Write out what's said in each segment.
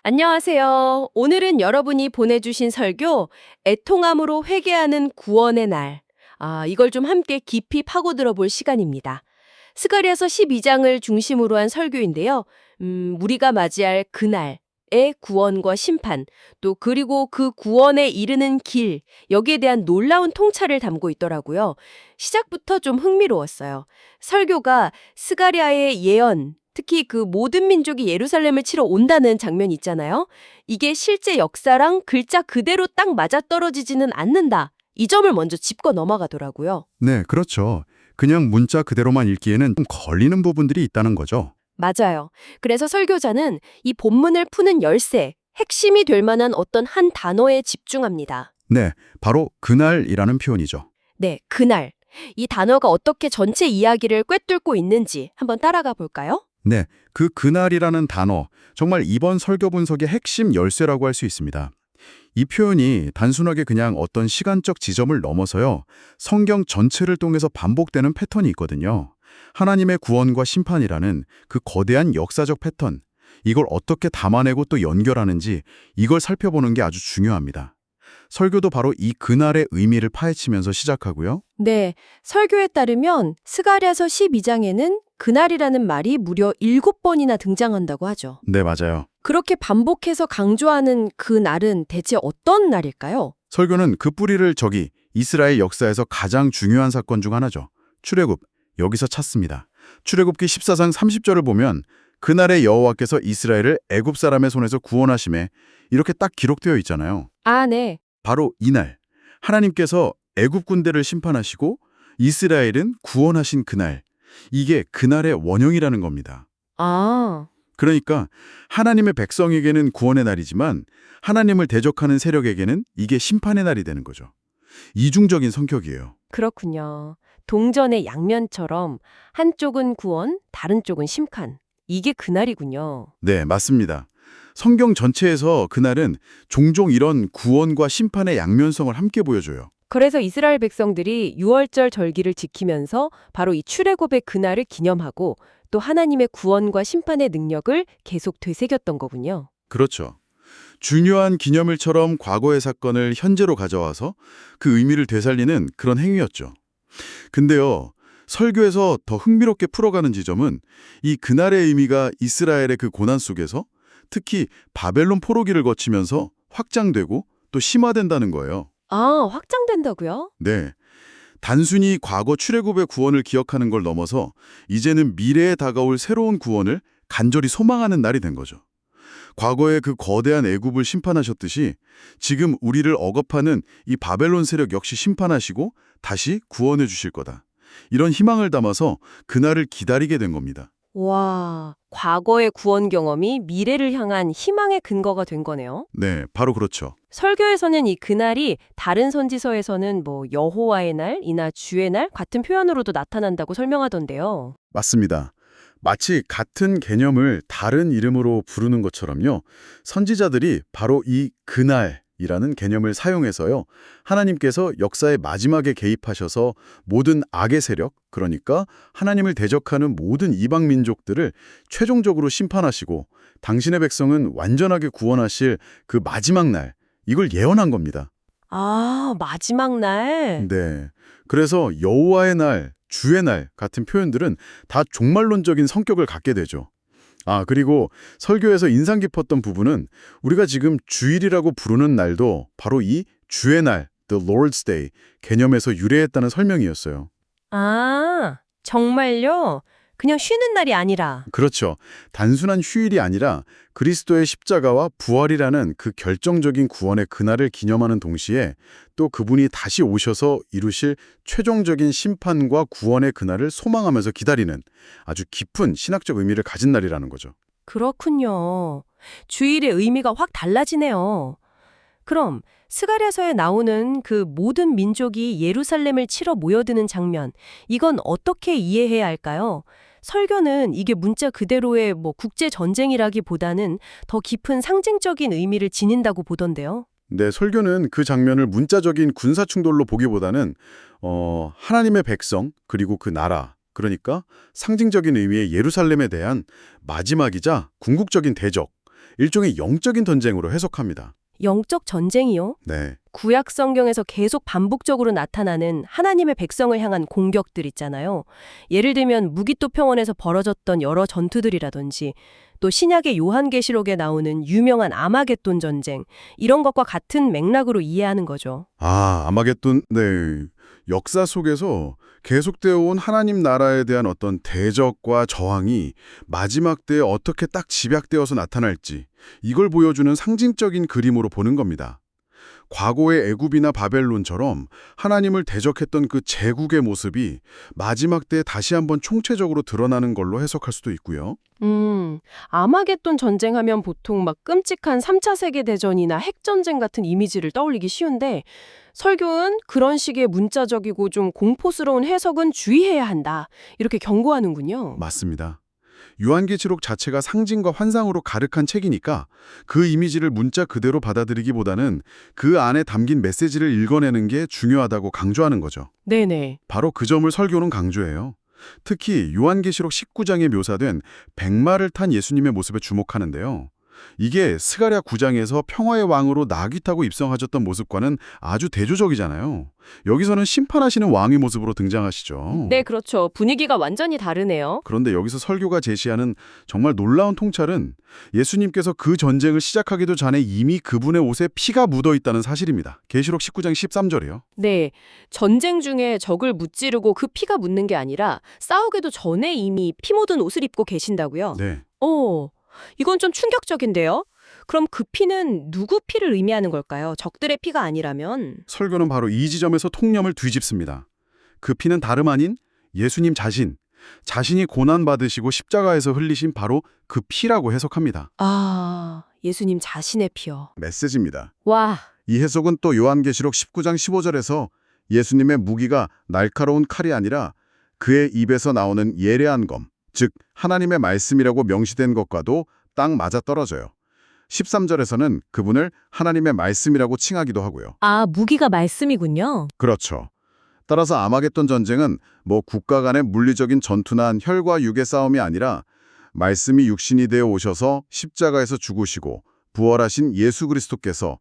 안녕하세요. 오늘은 여러분이 보내주신 설교, 애통함으로 회개하는 구원의 날. 이걸 좀 함께 깊이 파고들어 볼 시간입니다. 스가랴서 12장을 중심으로 한 설교인데요. 우리가 맞이할 그날의 구원과 심판, 또 그리고 그 구원에 이르는 길, 여기에 대한 놀라운 통찰을 담고 있더라고요. 시작부터 좀 흥미로웠어요. 설교가 스가랴의 예언, 특히 그 모든 민족이 예루살렘을 치러 온다는 장면이 있잖아요. 이게 실제 역사랑 글자 그대로 딱 맞아떨어지지는 않는다. 이 점을 먼저 짚고 넘어가더라고요. 네, 그렇죠. 그냥 문자 그대로만 읽기에는 좀 걸리는 부분들이 있다는 거죠. 맞아요. 그래서 설교자는 이 본문을 푸는 열쇠, 핵심이 될 만한 어떤 한 단어에 집중합니다. 네, 바로 그날이라는 표현이죠. 네, 그날. 이 단어가 어떻게 전체 이야기를 꿰뚫고 있는지 한번 따라가 볼까요? 네, 그 그날이라는 단어, 정말 이번 설교 분석의 핵심 열쇠라고 할 수 있습니다. 이 표현이 단순하게 그냥 어떤 시간적 지점을 넘어서요, 성경 전체를 통해서 반복되는 패턴이 있거든요. 하나님의 구원과 심판이라는 그 거대한 역사적 패턴, 이걸 어떻게 담아내고 또 연결하는지 이걸 살펴보는 게 아주 중요합니다. 설교도 바로 이 그날의 의미를 파헤치면서 시작하고요. 네, 설교에 따르면 스가랴서 12장에는 그날이라는 말이 무려 7번이나 등장한다고 하죠. 네, 맞아요. 그렇게 반복해서 강조하는 그 날은 대체 어떤 날일까요? 설교는 그 뿌리를 저기 이스라엘 역사에서 가장 중요한 사건 중 하나죠. 출애굽, 여기서 찾습니다. 출애굽기 14장 30절을 보면 그날에 여호와께서 이스라엘을 애굽 사람의 손에서 구원하심에 이렇게 딱 기록되어 있잖아요. 네. 바로 이날 하나님께서 애굽 군대를 심판하시고 이스라엘은 구원하신 그날, 이게 그날의 원형이라는 겁니다. 아, 그러니까 하나님의 백성에게는 구원의 날이지만 하나님을 대적하는 세력에게는 이게 심판의 날이 되는 거죠. 이중적인 성격이에요. 그렇군요. 동전의 양면처럼 한쪽은 구원, 다른 쪽은 심판. 이게 그날이군요. 네, 맞습니다. 성경 전체에서 그날은 종종 이런 구원과 심판의 양면성을 함께 보여줘요. 그래서 이스라엘 백성들이 유월절 절기를 지키면서 바로 이 출애굽의 그날을 기념하고 또 하나님의 구원과 심판의 능력을 계속 되새겼던 거군요. 그렇죠. 중요한 기념일처럼 과거의 사건을 현재로 가져와서 그 의미를 되살리는 그런 행위였죠. 근데요, 설교에서 더 흥미롭게 풀어가는 지점은 이 그날의 의미가 이스라엘의 그 고난 속에서 특히 바벨론 포로기를 거치면서 확장되고 또 심화된다는 거예요. 확장된다고요? 네. 단순히 과거 출애굽의 구원을 기억하는 걸 넘어서 이제는 미래에 다가올 새로운 구원을 간절히 소망하는 날이 된 거죠. 과거에 그 거대한 애굽을 심판하셨듯이 지금 우리를 억압하는 이 바벨론 세력 역시 심판하시고 다시 구원해 주실 거다. 이런 희망을 담아서 그날을 기다리게 된 겁니다. 와, 과거의 구원 경험이 미래를 향한 희망의 근거가 된 거네요. 네, 바로 그렇죠. 설교에서는 이 그날이 다른 선지서에서는 뭐 여호와의 날, 이나 주의 날 같은 표현으로도 나타난다고 설명하던데요. 맞습니다. 마치 같은 개념을 다른 이름으로 부르는 것처럼요. 선지자들이 바로 이 그날이라는 개념을 사용해서요. 하나님께서 역사의 마지막에 개입하셔서 모든 악의 세력, 그러니까 하나님을 대적하는 모든 이방 민족들을 최종적으로 심판하시고 당신의 백성은 완전하게 구원하실 그 마지막 날, 이걸 예언한 겁니다. 마지막 날. 네. 그래서 여호와의 날, 주의 날 같은 표현들은 다 종말론적인 성격을 갖게 되죠. 그리고 설교에서 인상 깊었던 부분은 우리가 지금 주일이라고 부르는 날도 바로 이 주의 날, the Lord's Day 개념에서 유래했다는 설명이었어요. 정말요? 그냥 쉬는 날이 아니라. 그렇죠. 단순한 휴일이 아니라 그리스도의 십자가와 부활이라는 그 결정적인 구원의 그날을 기념하는 동시에 또 그분이 다시 오셔서 이루실 최종적인 심판과 구원의 그날을 소망하면서 기다리는 아주 깊은 신학적 의미를 가진 날이라는 거죠. 그렇군요. 주일의 의미가 확 달라지네요. 그럼 스가랴서에 나오는 그 모든 민족이 예루살렘을 치러 모여드는 장면, 이건 어떻게 이해해야 할까요? 설교는 이게 문자 그대로의 국제 전쟁이라기보다는 더 깊은 상징적인 의미를 지닌다고 보던데요. 네, 설교는 그 장면을 문자적인 군사 충돌로 보기보다는 하나님의 백성 그리고 그 나라, 그러니까 상징적인 의미의 예루살렘에 대한 마지막이자 궁극적인 대적, 일종의 영적인 전쟁으로 해석합니다. 영적 전쟁이요? 네. 구약 성경에서 계속 반복적으로 나타나는 하나님의 백성을 향한 공격들 있잖아요. 예를 들면 무기토 평원에서 벌어졌던 여러 전투들이라든지 또 신약의 요한계시록에 나오는 유명한 아마겟돈 전쟁 이런 것과 같은 맥락으로 이해하는 거죠. 아, 아마겟돈, 네. 역사 속에서 계속되어 온 하나님 나라에 대한 어떤 대적과 저항이 마지막 때에 어떻게 딱 집약되어서 나타날지 이걸 보여주는 상징적인 그림으로 보는 겁니다. 과거의 애굽이나 바벨론처럼 하나님을 대적했던 그 제국의 모습이 마지막 때에 다시 한번 총체적으로 드러나는 걸로 해석할 수도 있고요. 아마겟돈 전쟁하면 보통 막 끔찍한 3차 세계대전이나 핵전쟁 같은 이미지를 떠올리기 쉬운데 설교는 그런 식의 문자적이고 좀 공포스러운 해석은 주의해야 한다. 이렇게 경고하는군요. 맞습니다. 요한계시록 자체가 상징과 환상으로 가득한 책이니까 그 이미지를 문자 그대로 받아들이기보다는 그 안에 담긴 메시지를 읽어내는 게 중요하다고 강조하는 거죠. 네네. 바로 그 점을 설교는 강조해요. 특히 요한계시록 19장에 묘사된 백마를 탄 예수님의 모습에 주목하는데요. 이게 스가랴 9장에서 평화의 왕으로 나귀 타고 입성하셨던 모습과는 아주 대조적이잖아요. 여기서는 심판하시는 왕의 모습으로 등장하시죠. 네, 그렇죠. 분위기가 완전히 다르네요. 그런데 여기서 설교가 제시하는 정말 놀라운 통찰은 예수님께서 그 전쟁을 시작하기도 전에 이미 그분의 옷에 피가 묻어 있다는 사실입니다. 계시록 19장 13절이요. 네, 전쟁 중에 적을 무찌르고 그 피가 묻는 게 아니라 싸우기도 전에 이미 피 묻은 옷을 입고 계신다고요? 네. 이건 좀 충격적인데요? 그럼 그 피는 누구 피를 의미하는 걸까요? 적들의 피가 아니라면? 설교는 바로 이 지점에서 통념을 뒤집습니다. 그 피는 다름 아닌 예수님 자신이 고난받으시고 십자가에서 흘리신 바로 그 피라고 해석합니다. 아, 예수님 자신의 피요. 메시지입니다. 와, 이 해석은 또 요한계시록 19장 15절에서 예수님의 무기가 날카로운 칼이 아니라 그의 입에서 나오는 예레한 검, 즉 하나님의 말씀이라고 명시된 것과도 딱 맞아떨어져요. 13절에서는 그분을 하나님의 말씀이라고 칭하기도 하고요. 아, 무기가 말씀이군요. 그렇죠. 따라서 아마겟돈 전쟁은 국가 간의 물리적인 전투나 혈과 육의 싸움이 아니라 말씀이 육신이 되어 오셔서 십자가에서 죽으시고 부활하신 예수 그리스도께서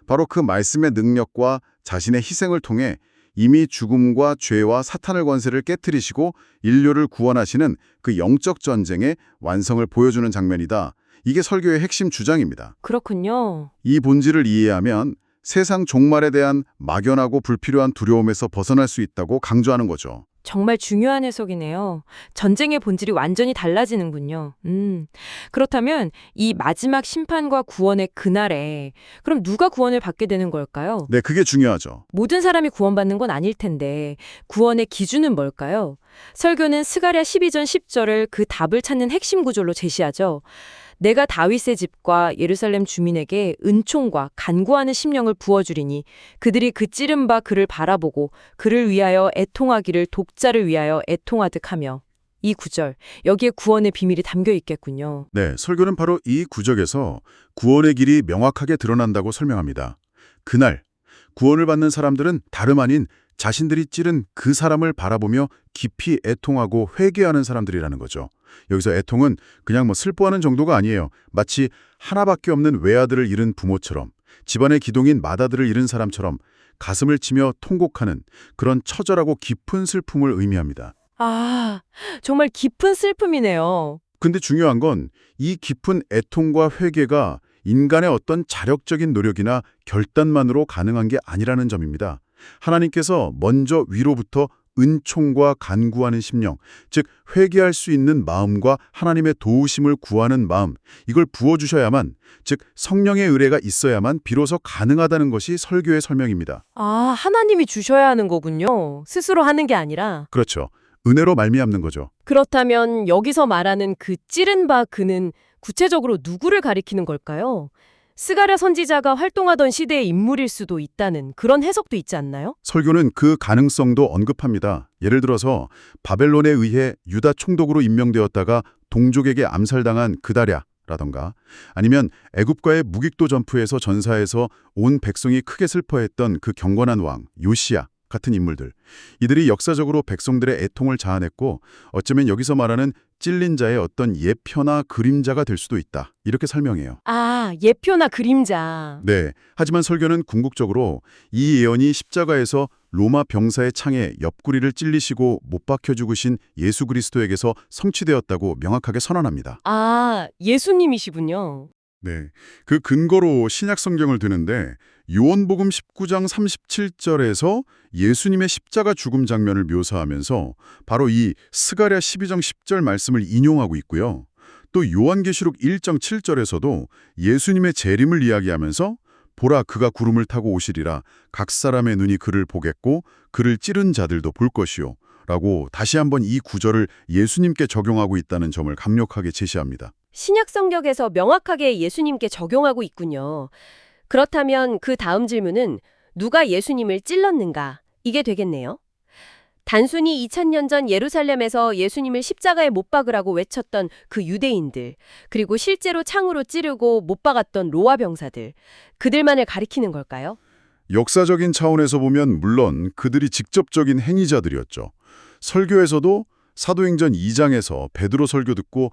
바로 그 말씀의 능력과 자신의 희생을 통해 이미 죽음과 죄와 사탄의 권세를 깨트리시고 인류를 구원하시는 그 영적 전쟁의 완성을 보여주는 장면이다. 이게 설교의 핵심 주장입니다. 그렇군요. 이 본질을 이해하면 세상 종말에 대한 막연하고 불필요한 두려움에서 벗어날 수 있다고 강조하는 거죠. 정말 중요한 해석이네요. 전쟁의 본질이 완전히 달라지는군요. 그렇다면 이 마지막 심판과 구원의 그날에 그럼 누가 구원을 받게 되는 걸까요? 네, 그게 중요하죠. 모든 사람이 구원받는 건 아닐 텐데 구원의 기준은 뭘까요? 설교는 스가랴 12장 10절을 그 답을 찾는 핵심 구절로 제시하죠. 내가 다윗의 집과 예루살렘 주민에게 은총과 간구하는 심령을 부어주리니 그들이 그 찌른 바 그를 바라보고 그를 위하여 애통하기를 독자를 위하여 애통하듯 하며. 이 구절, 여기에 구원의 비밀이 담겨 있겠군요. 네, 설교는 바로 이 구절에서 구원의 길이 명확하게 드러난다고 설명합니다. 그날 구원을 받는 사람들은 다름 아닌 자신들이 찌른 그 사람을 바라보며 깊이 애통하고 회개하는 사람들이라는 거죠. 여기서 애통은 그냥 슬퍼하는 정도가 아니에요. 마치 하나밖에 없는 외아들을 잃은 부모처럼, 집안의 기동인 맏아들을 잃은 사람처럼 가슴을 치며 통곡하는 그런 처절하고 깊은 슬픔을 의미합니다. 아, 정말 깊은 슬픔이네요. 근데 중요한 건 이 깊은 애통과 회개가 인간의 어떤 자력적인 노력이나 결단만으로 가능한 게 아니라는 점입니다. 하나님께서 먼저 위로부터 은총과 간구하는 심령, 즉 회개할 수 있는 마음과 하나님의 도우심을 구하는 마음, 이걸 부어주셔야만, 즉 성령의 의뢰가 있어야만 비로소 가능하다는 것이 설교의 설명입니다. 아, 하나님이 주셔야 하는 거군요. 스스로 하는 게 아니라. 그렇죠. 은혜로 말미암는 거죠. 그렇다면 여기서 말하는 그 찌른 바 그는 구체적으로 누구를 가리키는 걸까요? 스가랴 선지자가 활동하던 시대의 인물일 수도 있다는 그런 해석도 있지 않나요? 설교는 그 가능성도 언급합니다. 예를 들어서 바벨론에 의해 유다 총독으로 임명되었다가 동족에게 암살당한 그다랴라던가, 아니면 애굽과의 무익도 전투에서 전사해서 온 백성이 크게 슬퍼했던 그 경건한 왕 요시야 같은 인물들. 이들이 역사적으로 백성들의 애통을 자아냈고 어쩌면 여기서 말하는 찔린 자의 어떤 예표나 그림자가 될 수도 있다. 이렇게 설명해요. 아, 예표나 그림자. 네. 하지만 설교는 궁극적으로 이 예언이 십자가에서 로마 병사의 창에 옆구리를 찔리시고 못 박혀 죽으신 예수 그리스도에게서 성취되었다고 명확하게 선언합니다. 아, 예수님이시군요. 네. 그 근거로 신약 성경을 드는데 요한복음 19장 37절에서 예수님의 십자가 죽음 장면을 묘사하면서 바로 이 스가랴 12장 10절 말씀을 인용하고 있고요. 또 요한계시록 1장 7절에서도 예수님의 재림을 이야기하면서 보라 그가 구름을 타고 오시리라 각 사람의 눈이 그를 보겠고 그를 찌른 자들도 볼 것이요 라고 다시 한번 이 구절을 예수님께 적용하고 있다는 점을 강력하게 제시합니다. 신약 성경에서 명확하게 예수님께 적용하고 있군요. 그렇다면 그 다음 질문은 누가 예수님을 찔렀는가? 이게 되겠네요. 단순히 2000년 전 예루살렘에서 예수님을 십자가에 못 박으라고 외쳤던 그 유대인들, 그리고 실제로 창으로 찌르고 못 박았던 로마 병사들, 그들만을 가리키는 걸까요? 역사적인 차원에서 보면 물론 그들이 직접적인 행위자들이었죠. 설교에서도 사도행전 2장에서 베드로 설교 듣고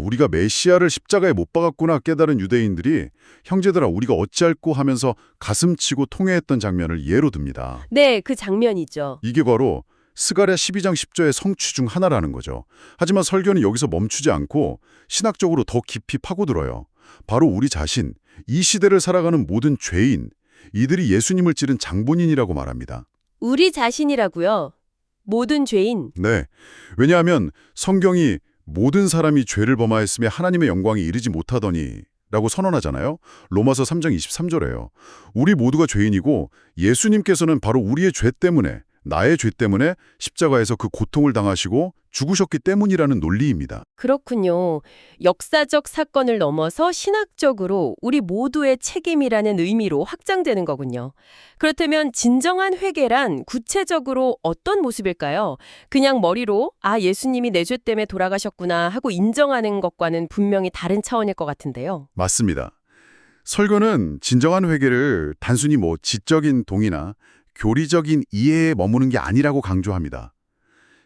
우리가 메시아를 십자가에 못 박았구나 깨달은 유대인들이 형제들아 우리가 어찌할꼬 하면서 가슴치고 통회했던 장면을 예로 듭니다. 네, 그 장면이죠. 이게 바로 스가랴 12장 10절의 성취 중 하나라는 거죠. 하지만 설교는 여기서 멈추지 않고 신학적으로 더 깊이 파고들어요. 바로 우리 자신, 이 시대를 살아가는 모든 죄인, 이들이 예수님을 찌른 장본인이라고 말합니다. 우리 자신이라고요? 모든 죄인? 네. 왜냐하면 성경이 모든 사람이 죄를 범하였으며 하나님의 영광에 이르지 못하더니 라고 선언하잖아요. 로마서 3장 23절에요. 우리 모두가 죄인이고 예수님께서는 바로 우리의 죄 때문에 나의 죄 때문에 십자가에서 그 고통을 당하시고 죽으셨기 때문이라는 논리입니다. 그렇군요. 역사적 사건을 넘어서 신학적으로 우리 모두의 책임이라는 의미로 확장되는 거군요. 그렇다면 진정한 회개란 구체적으로 어떤 모습일까요? 그냥 머리로 예수님이 내 죄 때문에 돌아가셨구나 하고 인정하는 것과는 분명히 다른 차원일 것 같은데요. 맞습니다. 설교는 진정한 회개를 단순히 지적인 동의나 교리적인 이해에 머무는 게 아니라고 강조합니다.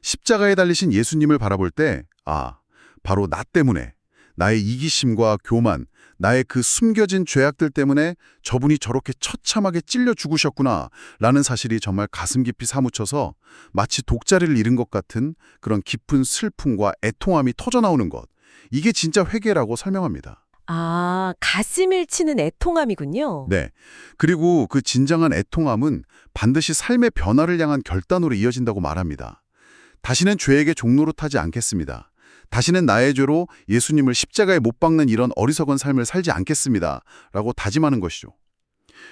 십자가에 달리신 예수님을 바라볼 때 바로 나 때문에, 나의 이기심과 교만, 나의 그 숨겨진 죄악들 때문에 저분이 저렇게 처참하게 찔려 죽으셨구나 라는 사실이 정말 가슴 깊이 사무쳐서 마치 독자리를 잃은 것 같은 그런 깊은 슬픔과 애통함이 터져나오는 것. 이게 진짜 회개라고 설명합니다. 가슴을 치는 애통함이군요. 네. 그리고 그 진정한 애통함은 반드시 삶의 변화를 향한 결단으로 이어진다고 말합니다. 다시는 죄에게 종로로 타지 않겠습니다. 다시는 나의 죄로 예수님을 십자가에 못 박는 이런 어리석은 삶을 살지 않겠습니다. 라고 다짐하는 것이죠.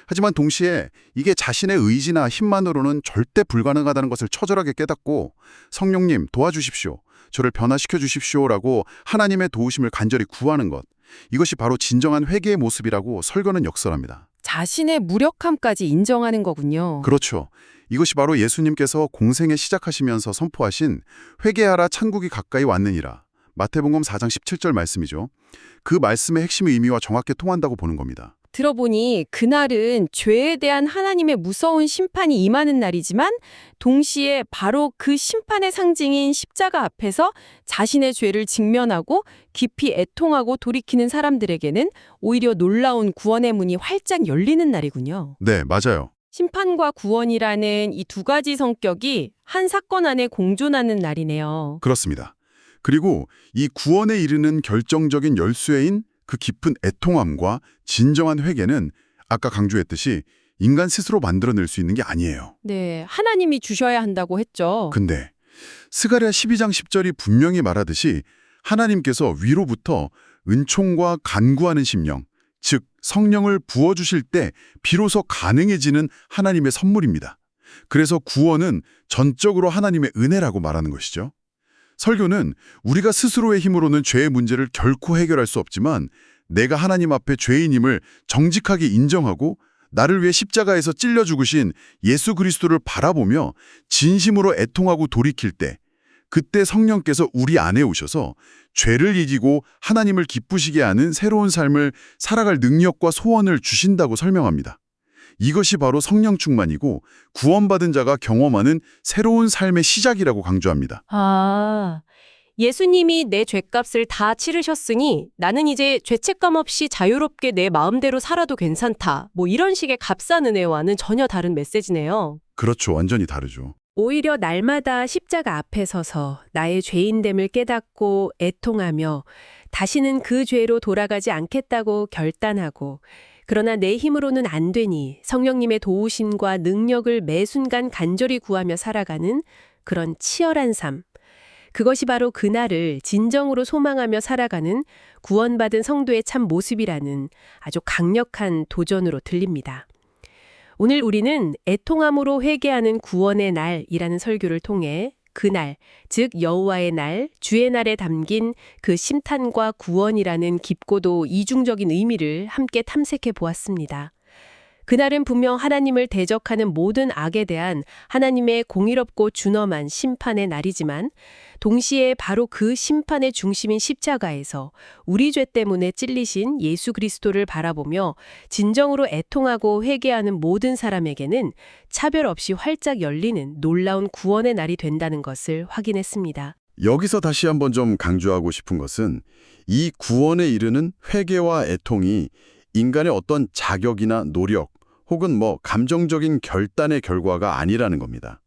하지만 동시에 이게 자신의 의지나 힘만으로는 절대 불가능하다는 것을 처절하게 깨닫고 성령님 도와주십시오. 저를 변화시켜 주십시오라고 하나님의 도우심을 간절히 구하는 것. 이것이 바로 진정한 회개의 모습이라고 설교는 역설합니다. 자신의 무력함까지 인정하는 거군요. 그렇죠. 이것이 바로 예수님께서 공생에 시작하시면서 선포하신 회개하라 천국이 가까이 왔느니라. 마태복음 4장 17절 말씀이죠. 그 말씀의 핵심 의미와 정확히 통한다고 보는 겁니다. 들어보니 그날은 죄에 대한 하나님의 무서운 심판이 임하는 날이지만 동시에 바로 그 심판의 상징인 십자가 앞에서 자신의 죄를 직면하고 깊이 애통하고 돌이키는 사람들에게는 오히려 놀라운 구원의 문이 활짝 열리는 날이군요. 네, 맞아요. 심판과 구원이라는 이 두 가지 성격이 한 사건 안에 공존하는 날이네요. 그렇습니다. 그리고 이 구원에 이르는 결정적인 열쇠인 그 깊은 애통함과 진정한 회개는 아까 강조했듯이 인간 스스로 만들어낼 수 있는 게 아니에요. 네, 하나님이 주셔야 한다고 했죠. 근데 스가랴 12장 10절이 분명히 말하듯이 하나님께서 위로부터 은총과 간구하는 심령, 즉 성령을 부어주실 때 비로소 가능해지는 하나님의 선물입니다. 그래서 구원은 전적으로 하나님의 은혜라고 말하는 것이죠. 설교는 우리가 스스로의 힘으로는 죄의 문제를 결코 해결할 수 없지만 내가 하나님 앞에 죄인임을 정직하게 인정하고 나를 위해 십자가에서 찔려 죽으신 예수 그리스도를 바라보며 진심으로 애통하고 돌이킬 때 그때 성령께서 우리 안에 오셔서 죄를 이기고 하나님을 기쁘시게 하는 새로운 삶을 살아갈 능력과 소원을 주신다고 설명합니다. 이것이 바로 성령 충만이고 구원받은 자가 경험하는 새로운 삶의 시작이라고 강조합니다. 아, 예수님이 내 죗값을 다 치르셨으니 나는 이제 죄책감 없이 자유롭게 내 마음대로 살아도 괜찮다. 뭐 이런 식의 값싼 은혜와는 전혀 다른 메시지네요. 그렇죠. 완전히 다르죠. 오히려 날마다 십자가 앞에 서서 나의 죄인됨을 깨닫고 애통하며 다시는 그 죄로 돌아가지 않겠다고 결단하고 그러나 내 힘으로는 안 되니 성령님의 도우심과 능력을 매 순간 간절히 구하며 살아가는 그런 치열한 삶. 그것이 바로 그날을 진정으로 소망하며 살아가는 구원받은 성도의 참 모습이라는 아주 강력한 도전으로 들립니다. 오늘 우리는 애통함으로 회개하는 구원의 날이라는 설교를 통해 그날, 즉 여호와의 날, 주의 날에 담긴 그 심탄과 구원이라는 깊고도 이중적인 의미를 함께 탐색해 보았습니다. 그날은 분명 하나님을 대적하는 모든 악에 대한 하나님의 공의롭고 준엄한 심판의 날이지만 동시에 바로 그 심판의 중심인 십자가에서 우리 죄 때문에 찔리신 예수 그리스도를 바라보며 진정으로 애통하고 회개하는 모든 사람에게는 차별 없이 활짝 열리는 놀라운 구원의 날이 된다는 것을 확인했습니다. 여기서 다시 한번 좀 강조하고 싶은 것은 이 구원에 이르는 회개와 애통이 인간의 어떤 자격이나 노력 혹은 감정적인 결단의 결과가 아니라는 겁니다.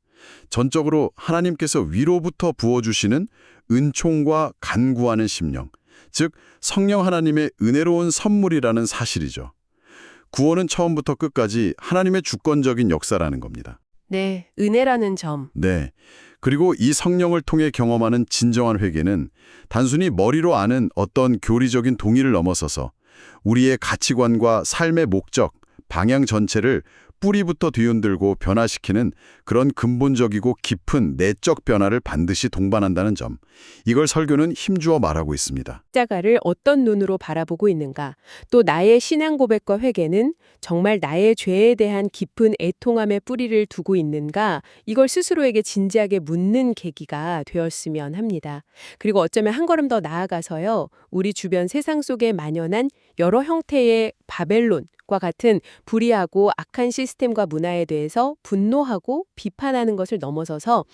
전적으로 하나님께서 위로부터 부어주시는 은총과 간구하는 심령, 즉 성령 하나님의 은혜로운 선물이라는 사실이죠. 구원은 처음부터 끝까지 하나님의 주권적인 역사라는 겁니다. 네, 은혜라는 점. 네. 그리고 이 성령을 통해 경험하는 진정한 회개는 단순히 머리로 아는 어떤 교리적인 동의를 넘어서서 우리의 가치관과 삶의 목적, 방향 전체를 뿌리부터 뒤흔들고 변화시키는 그런 근본적이고 깊은 내적 변화를 반드시 동반한다는 점. 이걸 설교는 힘주어 말하고 있습니다. 십자가를 어떤 눈으로 바라보고 있는가, 또 나의 신앙 고백과 회개는 정말 나의 죄에 대한 깊은 애통함의 뿌리를 두고 있는가, 이걸 스스로에게 진지하게 묻는 계기가 되었으면 합니다. 그리고 어쩌면 한 걸음 더 나아가서요, 우리 주변 세상 속에 만연한 여러 형태의 바벨론과 같은 불의하고 악한 시스템과 문화에 대해서 분노하고 비판하는 것을 넘어서서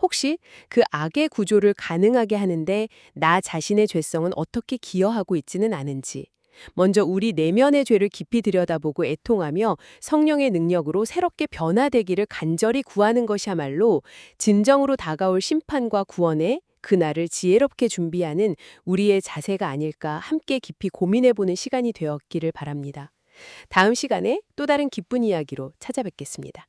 혹시 그 악의 구조를 가능하게 하는데 나 자신의 죄성은 어떻게 기여하고 있지는 않은지, 먼저 우리 내면의 죄를 깊이 들여다보고 애통하며 성령의 능력으로 새롭게 변화되기를 간절히 구하는 것이야말로 진정으로 다가올 심판과 구원의 그날을 지혜롭게 준비하는 우리의 자세가 아닐까 함께 깊이 고민해보는 시간이 되었기를 바랍니다. 다음 시간에 또 다른 기쁜 이야기로 찾아뵙겠습니다.